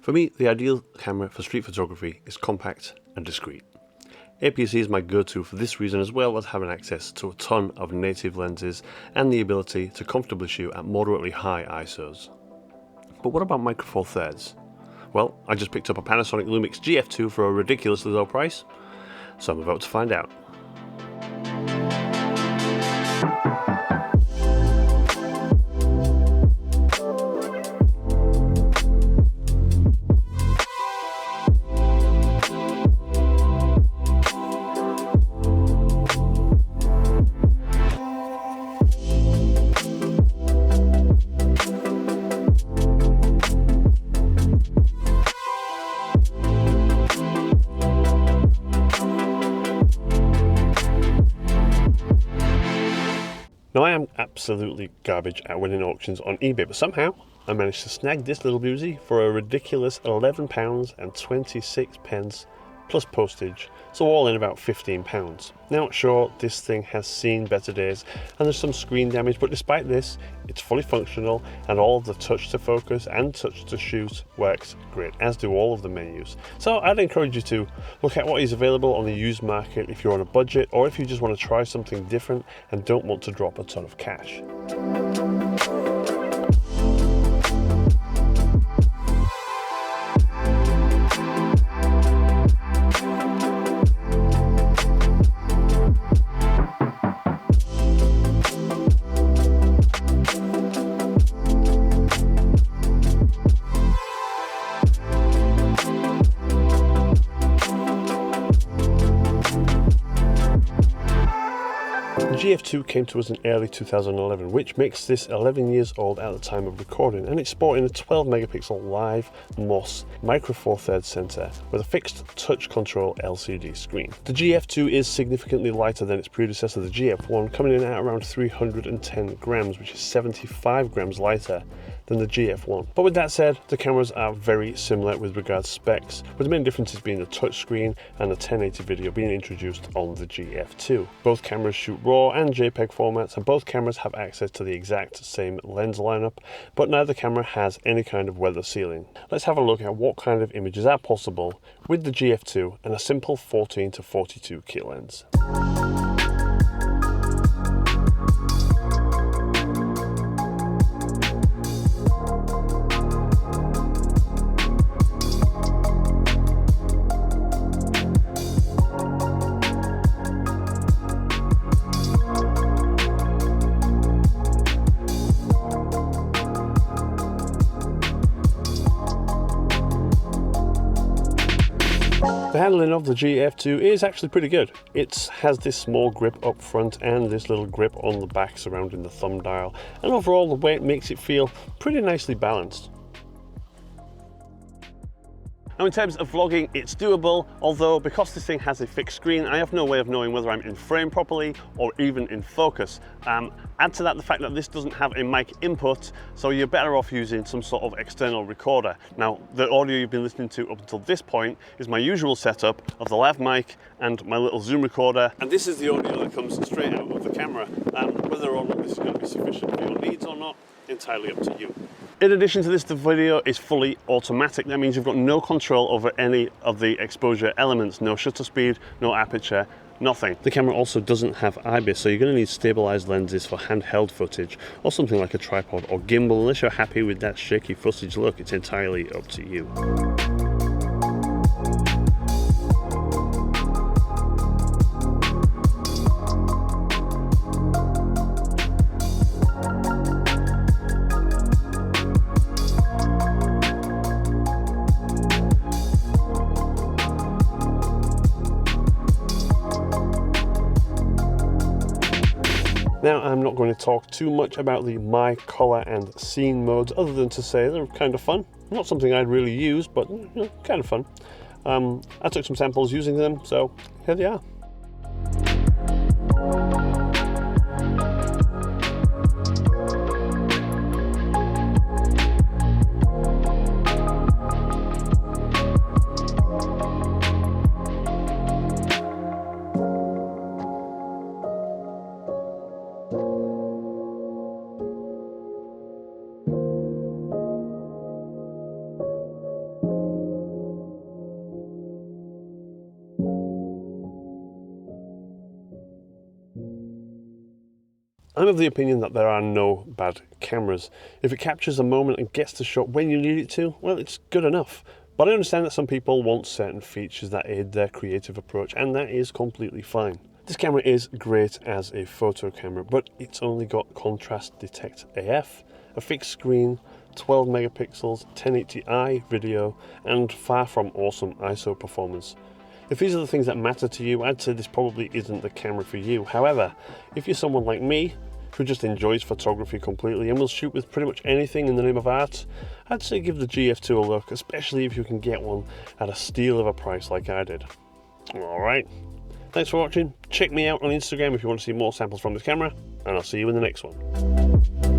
For me, the ideal camera for street photography is compact and discreet. APS-C is my go-to for this reason, as well as having access to a ton of native lenses and the ability to comfortably shoot at moderately high ISOs. But what about Micro Four Thirds? Well, I just picked up a Panasonic Lumix GF2 for a ridiculously low price, so I'm about to find out. Now, I am absolutely garbage at winning auctions on eBay, but somehow I managed to snag this little beauty for a ridiculous £11.26 plus postage, so all in about £15. Now, sure, this thing has seen better days and there's some screen damage, but despite this, it's fully functional and all of the touch to focus and touch to shoot works great, as do all of the menus. So I'd encourage you to look at what is available on the used market if you're on a budget, or if you just want to try something different and don't want to drop a ton of cash. The GF2 came to us in early 2011, which makes this 11 years old at the time of recording, and it's sporting a 12 megapixel live MOS Micro Four Thirds sensor with a fixed touch control LCD screen. The GF2 is significantly lighter than its predecessor, the GF1, coming in at around 310 grams, which is 75 grams lighter than the GF1. But with that said, the cameras are very similar with regards to specs, with the main differences being the touchscreen and the 1080 video being introduced on the GF2. Both cameras shoot RAW and JPEG formats, and both cameras have access to the exact same lens lineup, but neither camera has any kind of weather sealing. Let's have a look at what kind of images are possible with the GF2 and a simple 14 to 42 kit lens. The handling of the GF2 is actually pretty good. It has this small grip up front and this little grip on the back surrounding the thumb dial, and overall the weight makes it feel pretty nicely balanced. Now, in terms of vlogging, it's doable, although because this thing has a fixed screen, I have no way of knowing whether I'm in frame properly or even in focus. Add to that the fact that this doesn't have a mic input, so you're better off using some sort of external recorder. Now, the audio you've been listening to up until this point is my usual setup of the lav mic and my little zoom recorder, and this is the audio that comes straight out of the camera. Whether or not this is going to be sufficient for your needs or not, entirely up to you. In addition to this, the video is fully automatic. That means you've got no control over any of the exposure elements, no shutter speed, no aperture, nothing. The camera also doesn't have IBIS, so you're going to need stabilized lenses for handheld footage or something like a tripod or gimbal. Unless you're happy with that shaky footage look, it's entirely up to you. Now, I'm not going to talk too much about the My Color and Scene modes, other than to say they're kind of fun. Not something I'd really use, but kind of fun. I took some samples using them, so here they are. I'm of the opinion that there are no bad cameras. If it captures a moment and gets the shot when you need it to, well, it's good enough. But I understand that some people want certain features that aid their creative approach, and that is completely fine. This camera is great as a photo camera, but it's only got contrast detect AF, a fixed screen, 12 megapixels, 1080i video, and far from awesome ISO performance. If these are the things that matter to you, I'd say this probably isn't the camera for you. However, if you're someone like me, who just enjoys photography completely and will shoot with pretty much anything in the name of art, I'd say give the GF2 a look, especially if you can get one at a steal of a price like I did. Alright, thanks for watching. Check me out on Instagram if you want to see more samples from this camera, and I'll see you in the next one.